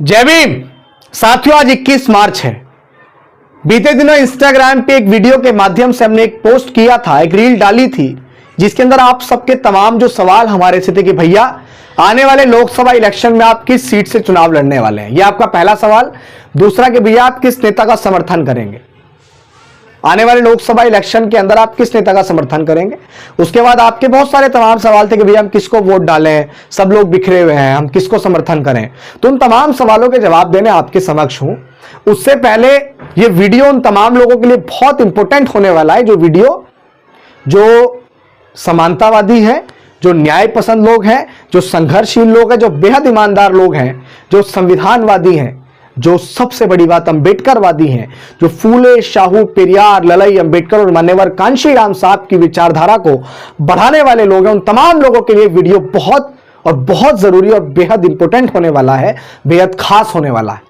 जय भीम। साथियों, आज 21 मार्च है। बीते दिनों इंस्टाग्राम पे एक वीडियो के माध्यम से हमने एक पोस्ट किया था, एक रील डाली थी, जिसके अंदर आप सबके तमाम जो सवाल हमारे से थे कि भैया आने वाले लोकसभा इलेक्शन में आप किस सीट से चुनाव लड़ने वाले हैं। यह आपका पहला सवाल। दूसरा कि भैया आप किस नेता का समर्थन करेंगे, आने वाले लोकसभा इलेक्शन के अंदर आप किस नेता का समर्थन करेंगे। उसके बाद आपके बहुत सारे तमाम सवाल थे कि भैया हम किसको वोट डालें, सब लोग बिखरे हुए हैं, हम किसको समर्थन करें। तो उन तमाम सवालों के जवाब देने आपके समक्ष हूं। उससे पहले ये वीडियो उन तमाम लोगों के लिए बहुत इंपॉर्टेंट होने वाला है, जो वीडियो जो समानतावादी है, जो न्याय पसंद लोग हैं, जो संघर्षशील लोग हैं, जो बेहद ईमानदार लोग हैं, जो संविधानवादी हैं, जो सबसे बड़ी बात अंबेडकरवादी हैं, जो फूले, शाहू, पेरियार, ललई, अंबेडकर और मान्यवर कांशीराम साहब की विचारधारा को बढ़ाने वाले लोग हैं। उन तमाम लोगों के लिए वीडियो बहुत और बहुत जरूरी और बेहद इंपॉर्टेंट होने वाला है, बेहद खास होने वाला है।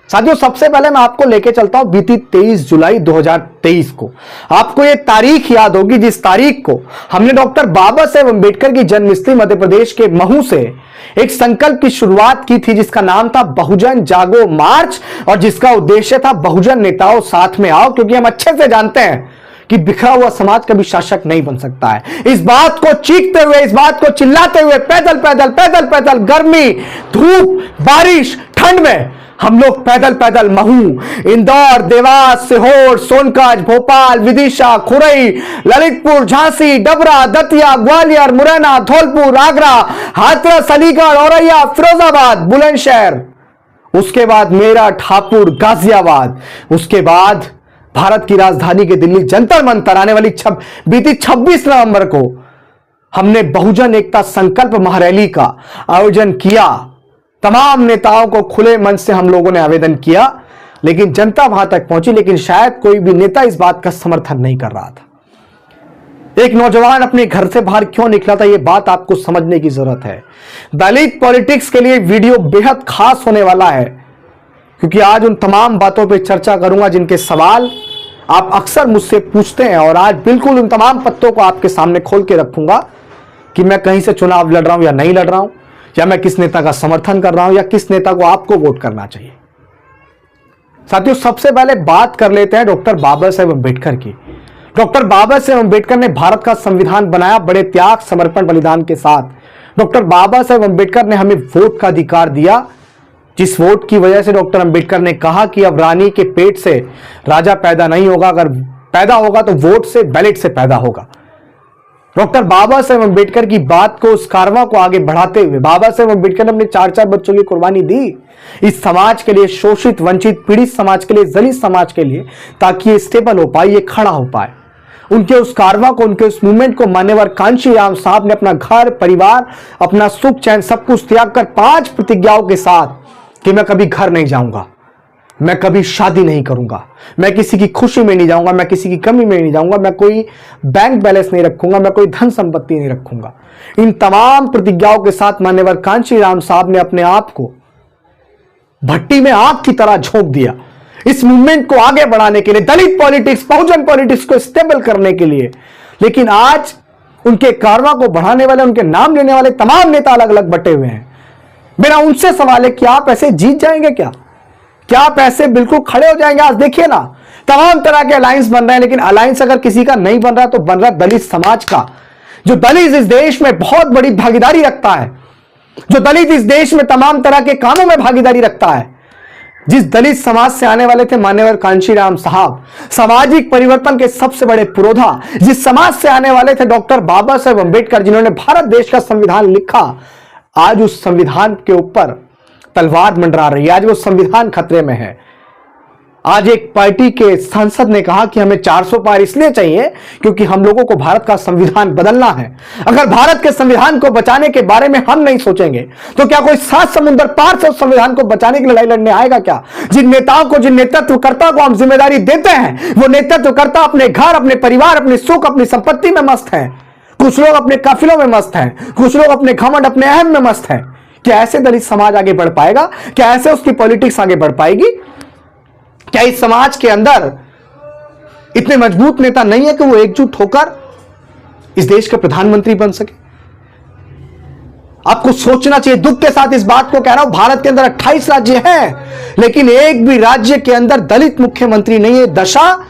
साथियों, सबसे पहले मैं आपको लेके चलता हूं बीती 23 जुलाई 2023 को। आपको ये तारीख याद होगी जिस तारीख को हमने डॉक्टर बाबा साहेब अंबेडकर की जन्मस्थली मध्य प्रदेश के महू से एक संकल्प की शुरुआत की थी, जिसका नाम था बहुजन जागो मार्च, और जिसका उद्देश्य था बहुजन नेताओं साथ में आओ, क्योंकि हम अच्छे से जानते हैं कि बिखरा हुआ समाज कभी शासक नहीं बन सकता है। इस बात को चीखते हुए, इस बात को चिल्लाते हुए, पैदल पैदल पैदल पैदल, गर्मी, धूप, बारिश, ठंड में हम लोग पैदल पैदल महू, इंदौर, देवास, सीहोर, सोनकच, भोपाल, विदिशा, खुरई, ललितपुर, झांसी, डबरा, दतिया, ग्वालियर, मुरैना, धौलपुर, आगरा, हाथरस, अलीगढ़, औरैया, फिरोजाबाद, बुलंदशहर, उसके बाद मेरठ, हापुड़, गाजियाबाद, उसके बाद भारत की राजधानी के दिल्ली जंतर मंतर आने वाली बीती 26 नवंबर को हमने बहुजन एकता संकल्प महारैली का आयोजन किया। तमाम नेताओं को खुले मन से हम लोगों ने आवेदन किया, लेकिन जनता वहां तक पहुंची, लेकिन शायद कोई भी नेता इस बात का समर्थन नहीं कर रहा था। एक नौजवान अपने घर से बाहर क्यों निकला था, यह बात आपको समझने की जरूरत है। दलित पॉलिटिक्स के लिए वीडियो बेहद खास होने वाला है, क्योंकि आज उन तमाम बातों पर चर्चा करूंगा जिनके सवाल आप अक्सर मुझसे पूछते हैं, और आज बिल्कुल उन तमाम पत्तों को आपके सामने खोल के रखूंगा कि मैं कहीं से चुनाव लड़ रहा हूं या नहीं लड़ रहा हूं, या मैं किस नेता का समर्थन कर रहा हूं, या किस नेता को आपको वोट करना चाहिए। साथियों, सबसे पहले बात कर लेते हैं डॉक्टर बाबा साहेब अंबेडकर की। डॉक्टर बाबा साहेब अंबेडकर ने भारत का संविधान बनाया बड़े त्याग, समर्पण, बलिदान के साथ। डॉक्टर बाबा साहेब अंबेडकर ने हमें वोट का अधिकार दिया, जिस वोट की वजह से डॉक्टर अंबेडकर ने कहा कि अब रानी के पेट से राजा पैदा नहीं होगा, अगर पैदा होगा तो वोट से, बैलेट से पैदा होगा। डॉक्टर बाबा साहेब अंबेडकर की बात को, उस कारवां को आगे बढ़ाते हुए बाबा साहेब अंबेडकर ने अपने 4 बच्चों की कुर्बानी दी इस समाज के लिए, शोषित, वंचित, पीड़ित समाज के लिए, दलित समाज के लिए, ताकि ये स्टेबल हो पाए, ये खड़ा हो पाए। उनके उस कारवां को, उनके उस मूवमेंट को मान्यवर कांशीराम साहब ने अपना घर, परिवार, अपना सुख चैन सब कुछ त्याग कर 5 प्रतिज्ञाओं के साथ कि मैं कभी घर नहीं जाऊंगा, मैं कभी शादी नहीं करूंगा, मैं किसी की खुशी में नहीं जाऊंगा, मैं किसी की कमी में नहीं जाऊंगा, मैं कोई बैंक बैलेंस नहीं रखूंगा, मैं कोई धन संपत्ति नहीं रखूंगा। इन तमाम प्रतिज्ञाओं के साथ मान्यवर कांशीराम साहब ने अपने आप को भट्टी में आग की तरह झोंक दिया, इस मूवमेंट को आगे बढ़ाने के लिए, दलित पॉलिटिक्स, बहुजन पॉलिटिक्स को स्टेबल करने के लिए। लेकिन आज उनके कारवां को बढ़ाने वाले, उनके नाम लेने वाले तमाम नेता अलग अलग बटे हुए हैं। मेरा उनसे सवाल है कि आप ऐसे जीत जाएंगे क्या आप ऐसे बिल्कुल खड़े हो जाएंगे? आज देखिए ना, तमाम तरह के अलायंस बन रहे हैं, लेकिन अलायंस अगर किसी का नहीं बन रहा तो बन रहा दलित समाज का, जो दलित इस देश में बहुत बड़ी भागीदारी रखता है, जो दलित इस देश में तमाम तरह के कामों में भागीदारी रखता है। जिस दलित समाज से आने वाले थे मान्यवर कांशीराम साहब, सामाजिक परिवर्तन के सबसे बड़े पुरोधा, जिस समाज से आने वाले थे डॉक्टर बाबा साहेब अंबेडकर, जिन्होंने भारत देश का संविधान लिखा, आज उस संविधान के ऊपर तलवार मंडरा रही है। आज वो संविधान खतरे में है। आज एक पार्टी के सांसद ने कहा कि हमें 400 पार इसलिए चाहिए क्योंकि हम लोगों को भारत का संविधान बदलना है। अगर भारत के संविधान को बचाने के बारे में हम नहीं सोचेंगे तो क्या कोई 7 समुद्र पार से उस संविधान को बचाने की लड़ाई लड़ने आएगा क्या? जिन नेताओं को, जिन नेतृत्वकर्ता को हम जिम्मेदारी देते हैं, वो नेतृत्वकर्ता अपने घर, अपने परिवार, अपने सुख, अपनी संपत्ति में मस्त है। कुछ लोग अपने काफिलों में मस्त हैं, कुछ लोग अपने घमंड, अपने अहम में मस्त हैं। क्या ऐसे दलित समाज आगे बढ़ पाएगा? क्या ऐसे उसकी पॉलिटिक्स आगे बढ़ पाएगी? क्या इस समाज के अंदर इतने मजबूत नेता नहीं है कि वो एकजुट होकर इस देश के प्रधानमंत्री बन सके? आपको सोचना चाहिए। दुख के साथ इस बात को कह रहा हूं, भारत के अंदर 28 राज्य हैं, लेकिन एक भी राज्य के अंदर दलित मुख्यमंत्री नहीं है। दशा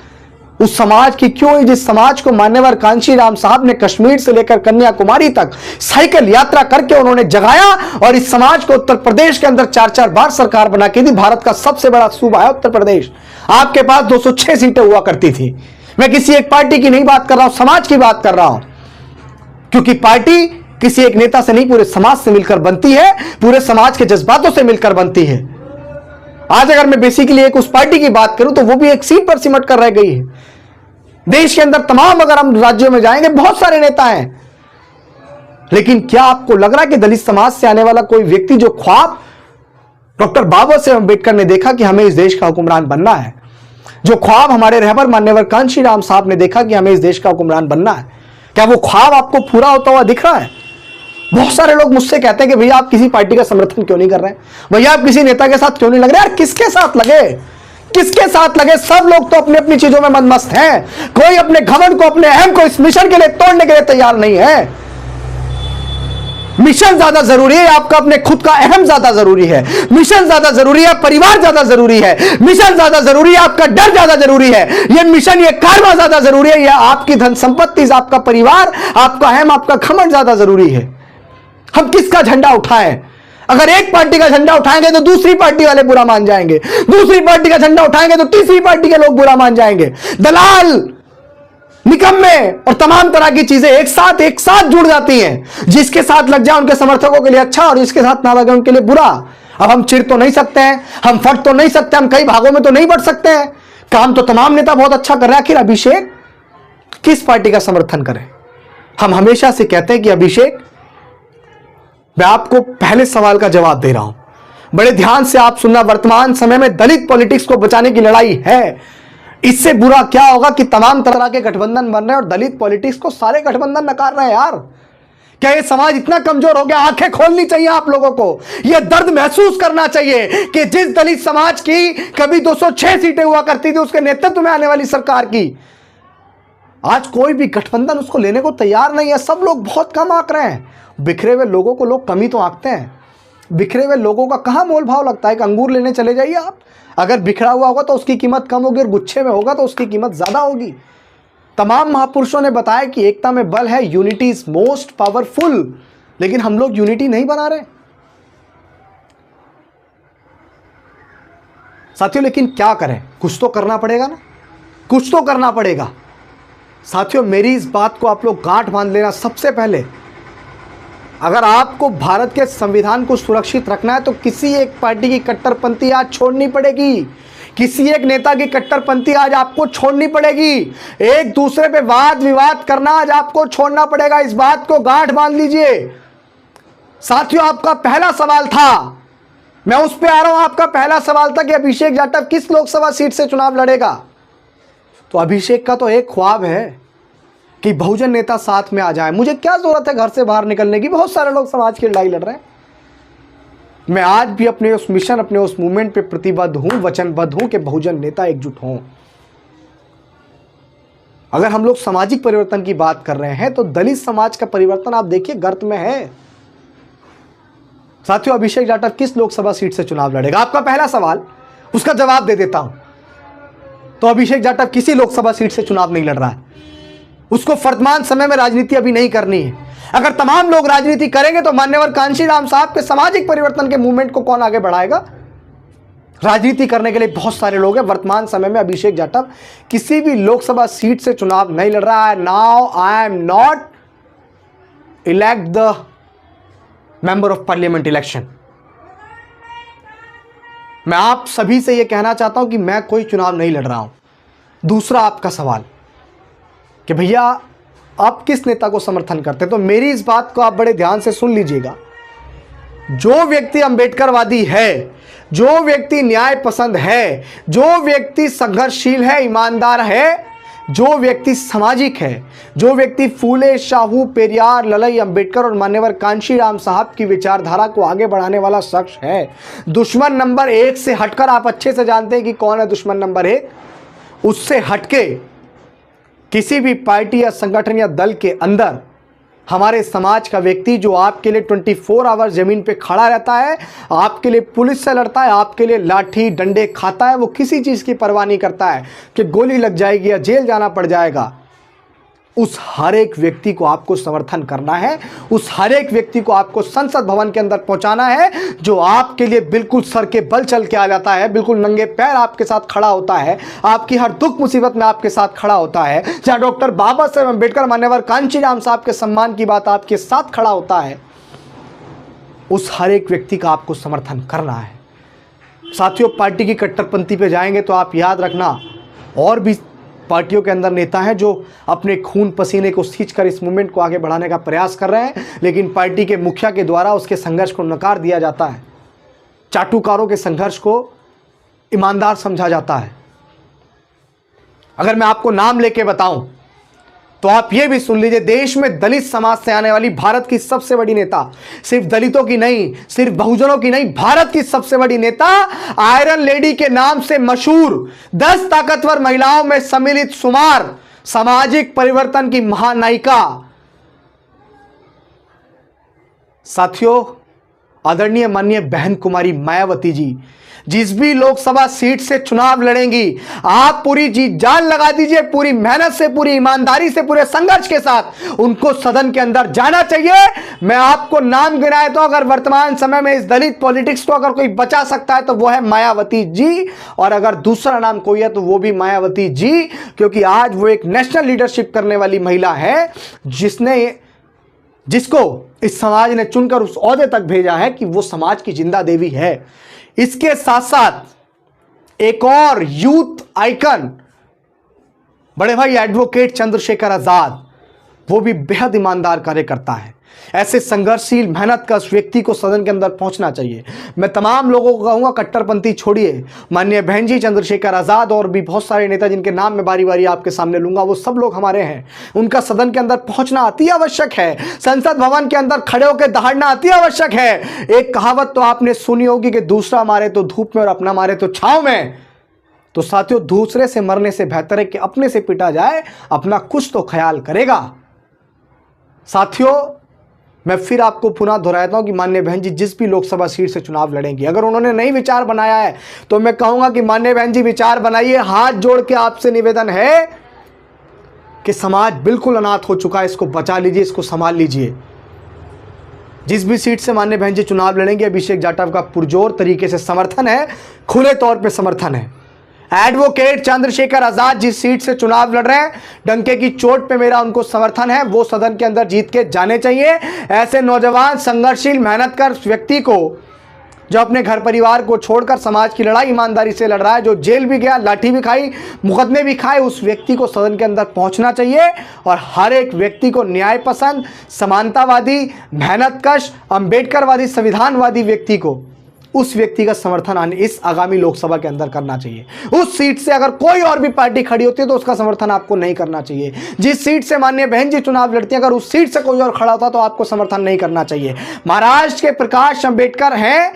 उस समाज की क्यों है जिस समाज को मान्यवर कांशीराम साहब ने कश्मीर से लेकर कन्याकुमारी तक साइकिल यात्रा करके उन्होंने जगाया, और इस समाज को उत्तर प्रदेश के अंदर 4-4 बार सरकार बना के दी। भारत का सबसे बड़ा सूबा है उत्तर प्रदेश। आपके पास 206 सीटें हुआ करती थी। मैं किसी एक पार्टी की नहीं बात कर रहा हूं, समाज की बात कर रहा हूं, क्योंकि पार्टी किसी एक नेता से नहीं, पूरे समाज से मिलकर बनती है, पूरे समाज के जज्बातों से मिलकर बनती है। आज अगर मैं बेसिकली एक उस पार्टी की बात करूं तो वो भी एक सीट पर सिमट कर रह गई है। देश के अंदर तमाम अगर हम राज्यों में जाएंगे बहुत सारे नेता हैं, लेकिन क्या आपको लग रहा है कि दलित समाज से आने वाला कोई व्यक्ति जो ख्वाब डॉक्टर बाबा साहेब अम्बेडकर ने देखा कि हमें इस देश का हुक्मरान बनना है, जो ख्वाब हमारे रहबर मान्यवर कांशीराम साहब ने देखा कि हमें इस देश का हुक्मरान बनना है, क्या वो ख्वाब आपको पूरा होता हुआ दिख रहा है? बहुत सारे लोग मुझसे कहते हैं कि भैया आप किसी पार्टी का समर्थन क्यों नहीं कर रहे हैं, भैया आप किसी नेता के साथ क्यों नहीं लग रहे? यार किसके साथ लगे, किसके साथ लगे? सब लोग तो अपनी अपनी चीजों में मनमस्त हैं। कोई अपने घमंड को, अपने अहम को इस मिशन के लिए तोड़ने के लिए तैयार नहीं है। मिशन ज्यादा जरूरी है, आपका अपने खुद का अहम ज्यादा जरूरी है। मिशन ज्यादा जरूरी है, परिवार ज्यादा जरूरी है। मिशन ज्यादा जरूरी है, आपका डर ज्यादा जरूरी है। ये मिशन, ये कारवा ज्यादा जरूरी है, या आपकी धन संपत्ति, आपका परिवार, आपका अहम, आपका घमंड ज्यादा जरूरी है? हम किसका झंडा उठाएं? अगर एक पार्टी का झंडा उठाएंगे तो दूसरी पार्टी वाले बुरा मान जाएंगे, दूसरी पार्टी का झंडा उठाएंगे तो तीसरी पार्टी के लोग बुरा मान जाएंगे। दलाल, निकम्मे और तमाम तरह की चीजें एक साथ जुड़ जाती हैं। जिसके साथ लग जाए उनके समर्थकों के लिए अच्छा, और जिसके साथ ना लगे उनके लिए बुरा। अब हम चिढ़ तो नहीं सकते हैं, हम फट तो नहीं सकते, हम कई भागों में तो नहीं बढ़ सकते हैं। काम तो तमाम नेता बहुत अच्छा कर रहे हैं, आखिर अभिषेक किस पार्टी का समर्थन करें? हम हमेशा से कहते हैं कि अभिषेक, मैं आपको पहले सवाल का जवाब दे रहा हूं, बड़े ध्यान से आप सुनना। वर्तमान समय में दलित पॉलिटिक्स को बचाने की लड़ाई है। इससे बुरा क्या होगा कि तमाम तरह के गठबंधन बन रहे हैं और दलित पॉलिटिक्स को सारे गठबंधन नकार रहे हैं। यार क्या ये समाज इतना कमजोर हो गया? आंखें खोलनी चाहिए आप लोगों को, यह दर्द महसूस करना चाहिए कि जिस दलित समाज की कभी 206 सीटें हुआ करती थी उसके नेतृत्व में आने वाली सरकार की आज कोई भी गठबंधन उसको लेने को तैयार नहीं है। सब लोग बहुत कम आंक रहे हैं। बिखरे हुए लोगों को लोग कमी तो आंकते हैं। बिखरे हुए लोगों का कहाँ मोल भाव लगता है? कि अंगूर लेने चले जाइए आप, अगर बिखरा हुआ होगा तो उसकी कीमत कम होगी और गुच्छे में होगा तो उसकी कीमत ज्यादा होगी। तमाम महापुरुषों ने बताया कि एकता में बल है, यूनिटी इज मोस्ट पावरफुल, लेकिन हम लोग यूनिटी नहीं बना रहे साथियों। लेकिन क्या करें, कुछ तो करना पड़ेगा ना, कुछ तो करना पड़ेगा साथियों। मेरी इस बात को आप लोग गांठ बांध लेना। सबसे पहले अगर आपको भारत के संविधान को सुरक्षित रखना है तो किसी एक पार्टी की कट्टरपंथी आज छोड़नी पड़ेगी, किसी एक नेता की कट्टरपंथी आज आपको छोड़नी पड़ेगी। एक दूसरे पे वाद विवाद करना आज आपको छोड़ना पड़ेगा। इस बात को गांठ बांध लीजिए साथियों। आपका पहला सवाल था, मैं उस पे आ रहा हूं। आपका पहला सवाल था कि अभिषेक जाटव किस लोकसभा सीट से चुनाव लड़ेगा। तो अभिषेक का तो एक ख्वाब है कि बहुजन नेता साथ में आ जाए। मुझे क्या जरूरत है घर से बाहर निकलने की, बहुत सारे लोग समाज की लड़ाई लड़ रहे हैं। मैं आज भी अपने उस मिशन, अपने उस मूवमेंट पे प्रतिबद्ध हूं, वचनबद्ध हूं कि बहुजन नेता एकजुट हों। अगर हम लोग सामाजिक परिवर्तन की बात कर रहे हैं तो दलित समाज का परिवर्तन आप देखिए गर्त में है साथियों। अभिषेक जाटव किस लोकसभा सीट से चुनाव लड़ेगा? आपका पहला सवाल, उसका जवाब दे देता हूं। तो अभिषेक जाटव किसी लोकसभा सीट से चुनाव नहीं लड़ रहा है। उसको वर्तमान समय में राजनीति अभी नहीं करनी है। अगर तमाम लोग राजनीति करेंगे तो मान्यवर कांशीराम साहब के सामाजिक परिवर्तन के मूवमेंट को कौन आगे बढ़ाएगा? राजनीति करने के लिए बहुत सारे लोग हैं। वर्तमान समय में अभिषेक जाटव किसी भी लोकसभा सीट से चुनाव नहीं लड़ रहा है। Now I am not elect the member of parliament election. मैं आप सभी से यह कहना चाहता हूं कि मैं कोई चुनाव नहीं लड़ रहा हूं। दूसरा आपका सवाल कि भैया आप किस नेता को समर्थन करते हैं, तो मेरी इस बात को आप बड़े ध्यान से सुन लीजिएगा। जो व्यक्ति अंबेडकरवादी है, जो व्यक्ति न्याय पसंद है, जो व्यक्ति संघर्षशील है, ईमानदार है, जो व्यक्ति सामाजिक है, जो व्यक्ति फूले, शाहू, पेरियार, ललई, अंबेडकर और मान्यवर कांशीराम साहब की विचारधारा को आगे बढ़ाने वाला शख्स है, दुश्मन नंबर 1 से हटकर, आप अच्छे से जानते हैं कि कौन है दुश्मन नंबर 1, उससे हटके किसी भी पार्टी या संगठन या दल के अंदर हमारे समाज का व्यक्ति जो आपके लिए 24 आवर जमीन पे खड़ा रहता है, आपके लिए पुलिस से लड़ता है, आपके लिए लाठी डंडे खाता है, वो किसी चीज़ की परवाह नहीं करता है कि गोली लग जाएगी या जेल जाना पड़ जाएगा। उस हर एक व्यक्ति को आपको समर्थन करना है, उस हर एक व्यक्ति को आपको संसद भवन के अंदर पहुंचाना है जो आपके लिए बिल्कुल सर के बल चल के आ जाता है, बिल्कुल नंगे पैर आपके साथ खड़ा होता है, आपकी हर दुख मुसीबत में आपके साथ खड़ा होता है। जहां डॉक्टर बाबा साहेब अम्बेडकर मान्यवर कांचीराम साहब के सम्मान की बात आपके साथ खड़ा होता है, उस हर एक व्यक्ति का आपको समर्थन करना है। साथियों, पार्टी की कट्टरपंथी पे जाएंगे तो आप याद रखना, और भी पार्टियों के अंदर नेता हैं जो अपने खून पसीने को सींचकर इस मूवमेंट को आगे बढ़ाने का प्रयास कर रहे हैं, लेकिन पार्टी के मुखिया के द्वारा उसके संघर्ष को नकार दिया जाता है। चाटुकारों के संघर्ष को ईमानदार समझा जाता है। अगर मैं आपको नाम लेके बताऊं तो आप ये भी सुन लीजिए, देश में दलित समाज से आने वाली भारत की सबसे बड़ी नेता, सिर्फ दलितों की नहीं, सिर्फ बहुजनों की नहीं, भारत की सबसे बड़ी नेता, आयरन लेडी के नाम से मशहूर 10 ताकतवर महिलाओं में सम्मिलित शुमार, सामाजिक परिवर्तन की महानायिका, साथियों आदरणीय माननीय बहन कुमारी मायावती जी, जिस भी लोकसभा सीट से चुनाव लड़ेंगी, आप पूरी जी जान लगा दीजिए, पूरी मेहनत से, पूरी ईमानदारी से, पूरे संघर्ष के साथ उनको सदन के अंदर जाना चाहिए। मैं आपको नाम गिनाए तो अगर वर्तमान समय में इस दलित पॉलिटिक्स को अगर कोई बचा सकता है तो वो है मायावती जी, और अगर दूसरा नाम कोई है तो वो भी मायावती जी, क्योंकि आज वो एक नेशनल लीडरशिप करने वाली महिला है जिसको इस समाज ने चुनकर उस ओहदे तक भेजा है कि वो समाज की जिंदा देवी है। इसके साथ साथ एक और यूथ आइकन बड़े भाई एडवोकेट चंद्रशेखर आजाद, वो भी बेहद ईमानदार कार्य करता है। ऐसे संघर्षशील मेहनत का उस व्यक्ति को सदन के अंदर पहुंचना चाहिए। मैं तमाम लोगों को कहूंगा, कट्टरपंथी छोड़िए, माननीय बहन जी चंद्रशेखर आजाद और भी बहुत सारे नेता जिनके नाम मैं बारी बारी आपके सामने लूंगा, वो सब लोग हमारे हैं, उनका सदन के अंदर पहुंचना अति आवश्यक है। संसद भवन के अंदर खड़े होकर दहाड़ना अति आवश्यक है। एक कहावत तो आपने सुनी होगी कि दूसरा मारे तो धूप में और अपना मारे तो छांव में। तो साथियों, दूसरे से मरने से बेहतर है कि अपने से पिटा जाए, अपना कुछ तो ख्याल करेगा। साथियों, मैं फिर आपको पुनः दोहराता हूं कि माननीय बहन जी जिस भी लोकसभा सीट से चुनाव लड़ेंगी, अगर उन्होंने नई विचार बनाया है तो मैं कहूंगा कि माननीय बहन जी विचार बनाइए। हाथ जोड़ के आपसे निवेदन है कि समाज बिल्कुल अनाथ हो चुका है, इसको बचा लीजिए, इसको संभाल लीजिए। जिस भी सीट से माननीय बहन जी चुनाव लड़ेंगे, अभिषेक जाटव का पुरजोर तरीके से समर्थन है, खुले तौर पर समर्थन है। एडवोकेट चंद्रशेखर आजाद जिस सीट से चुनाव लड़ रहे हैं, डंके की चोट पे मेरा उनको समर्थन है, वो सदन के अंदर जीत के जाने चाहिए। ऐसे नौजवान संघर्षशील मेहनतकर व्यक्ति को, जो अपने घर परिवार को छोड़कर समाज की लड़ाई ईमानदारी से लड़ रहा है, जो जेल भी गया, लाठी भी खाई, मुकदमे भी खाए, उस व्यक्ति को सदन के अंदर पहुंचना चाहिए। और हर एक व्यक्ति को न्याय पसंद, समानतावादी, मेहनतकश, अंबेडकरवादी, संविधानवादी व्यक्ति को, उस व्यक्ति का समर्थन इस आगामी लोकसभा के अंदर करना चाहिए। उस सीट से अगर कोई और भी पार्टी खड़ी होती है तो उसका समर्थन आपको नहीं करना चाहिए। जिस सीट से माननीय बहन जी चुनाव लड़ती है, अगर उस सीट से कोई और खड़ा होता तो आपको समर्थन नहीं करना चाहिए। महाराष्ट्र के प्रकाश अंबेडकर हैं।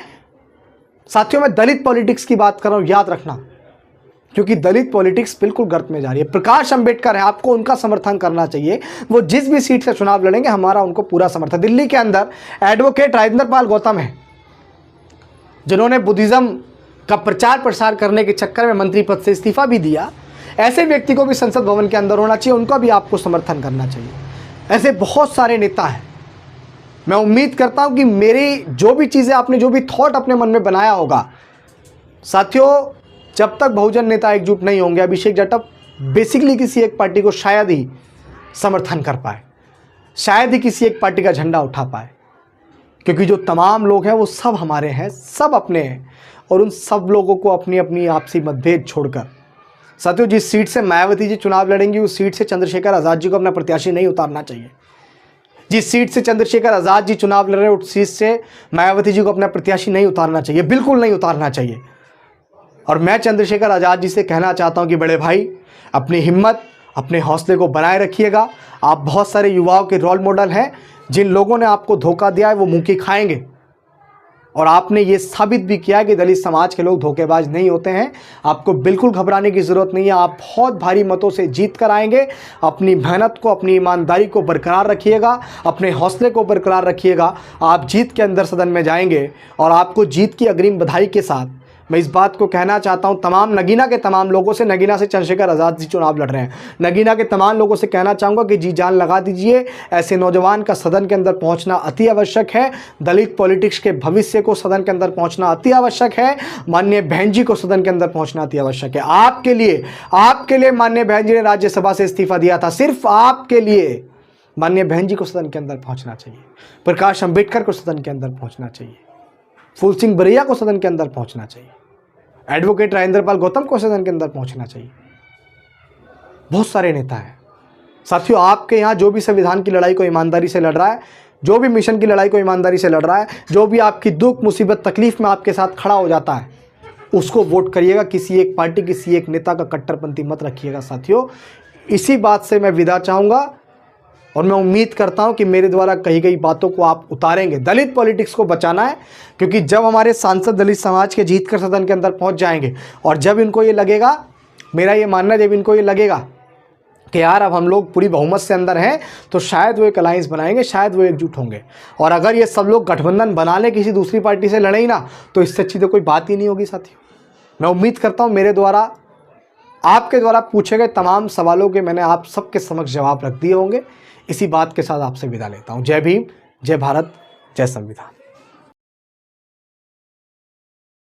साथियों, मैं दलित पॉलिटिक्स की बात कर रहा हूं, याद रखना, क्योंकि दलित पॉलिटिक्स बिल्कुल गर्त में जा रही है। प्रकाश अंबेडकर है, आपको उनका समर्थन करना चाहिए। वो जिस भी सीट से चुनाव लड़ेंगे, हमारा उनको पूरा समर्थन। दिल्ली के अंदर एडवोकेट राजेंद्र पाल गौतम है, जिन्होंने बुद्धिज्म का प्रचार प्रसार करने के चक्कर में मंत्री पद से इस्तीफा भी दिया। ऐसे व्यक्ति को भी संसद भवन के अंदर होना चाहिए, उनका भी आपको समर्थन करना चाहिए। ऐसे बहुत सारे नेता हैं। मैं उम्मीद करता हूं कि मेरी जो भी चीज़ें, आपने जो भी थॉट अपने मन में बनाया होगा, साथियों, जब तक बहुजन नेता एकजुट नहीं होंगे, अभिषेक जाटव बेसिकली किसी एक पार्टी को शायद ही समर्थन कर पाए, शायद ही किसी एक पार्टी का झंडा उठा पाए, क्योंकि जो तमाम लोग हैं वो सब हमारे हैं, सब अपने हैं। और उन सब लोगों को अपनी अपनी आपसी मतभेद छोड़कर, साथियों, जिस सीट से मायावती जी चुनाव लड़ेंगी, उस सीट से चंद्रशेखर आजाद जी को अपना प्रत्याशी नहीं उतारना चाहिए। जिस सीट से चंद्रशेखर आजाद जी चुनाव लड़ रहे हैं, उस सीट से मायावती जी को अपना प्रत्याशी नहीं उतारना चाहिए, बिल्कुल नहीं उतारना चाहिए। और मैं चंद्रशेखर आजाद जी से कहना चाहता हूं कि बड़े भाई, अपनी हिम्मत, अपने हौसले को बनाए रखिएगा। आप बहुत सारे युवाओं के रोल मॉडल हैं। जिन लोगों ने आपको धोखा दिया है वो मुंह की खाएंगे। और आपने ये साबित भी किया कि दलित समाज के लोग धोखेबाज नहीं होते हैं। आपको बिल्कुल घबराने की ज़रूरत नहीं है, आप बहुत भारी मतों से जीत कर आएंगे। अपनी मेहनत को, अपनी ईमानदारी को बरकरार रखिएगा, अपने हौसले को बरकरार रखिएगा। आप जीत के अंदर सदन में जाएंगे और आपको जीत की अग्रिम बधाई के साथ मैं इस बात को कहना चाहता हूं तमाम नगीना के तमाम लोगों से, नगीना से चंद्रशेखर आज़ाद जी चुनाव लड़ रहे हैं, नगीना के तमाम लोगों से कहना चाहूँगा कि जी जान लगा दीजिए। ऐसे नौजवान का सदन के अंदर पहुंचना अति आवश्यक है। दलित पॉलिटिक्स के भविष्य को सदन के अंदर पहुंचना अति आवश्यक है। माननीय बहन जी को सदन के अंदर पहुंचना अति आवश्यक है। आपके लिए माननीय बहन जी ने राज्यसभा से इस्तीफा दिया था, सिर्फ आपके लिए माननीय बहन जी को सदन के अंदर पहुंचना चाहिए। प्रकाश अंबेडकर को सदन के अंदर पहुंचना चाहिए। फूल सिंह बरैया को सदन के अंदर पहुंचना चाहिए। एडवोकेट राजेंद्रपाल गौतम को सदन के अंदर पहुंचना चाहिए। बहुत सारे नेता हैं साथियों। आपके यहाँ जो भी संविधान की लड़ाई को ईमानदारी से लड़ रहा है, जो भी मिशन की लड़ाई को ईमानदारी से लड़ रहा है, जो भी आपकी दुख मुसीबत तकलीफ में आपके साथ खड़ा हो जाता है, उसको वोट करिएगा। किसी एक पार्टी, किसी एक नेता का कट्टरपंथी मत रखिएगा साथियों। इसी बात से मैं विदा चाहूँगा और मैं उम्मीद करता हूं कि मेरे द्वारा कही गई बातों को आप उतारेंगे। दलित पॉलिटिक्स को बचाना है, क्योंकि जब हमारे सांसद दलित समाज के जीत कर सदन के अंदर पहुंच जाएंगे और जब इनको ये लगेगा, मेरा ये मानना है, जब इनको ये लगेगा कि यार अब हम लोग पूरी बहुमत से अंदर हैं, तो शायद वो एक अलायंस बनाएंगे, शायद वो एकजुट होंगे। और अगर ये सब लोग गठबंधन बना लें, किसी दूसरी पार्टी से लड़े ही ना, तो इससे अच्छी तो कोई बात ही नहीं होगी साथियों। मैं उम्मीद करता हूँ मेरे द्वारा, आपके द्वारा पूछे गए तमाम सवालों के मैंने आप सबके समक्ष जवाब रख दिए होंगे। इसी बात के साथ आपसे विदा लेता हूं। जय भीम, जय भारत, जय संविधान।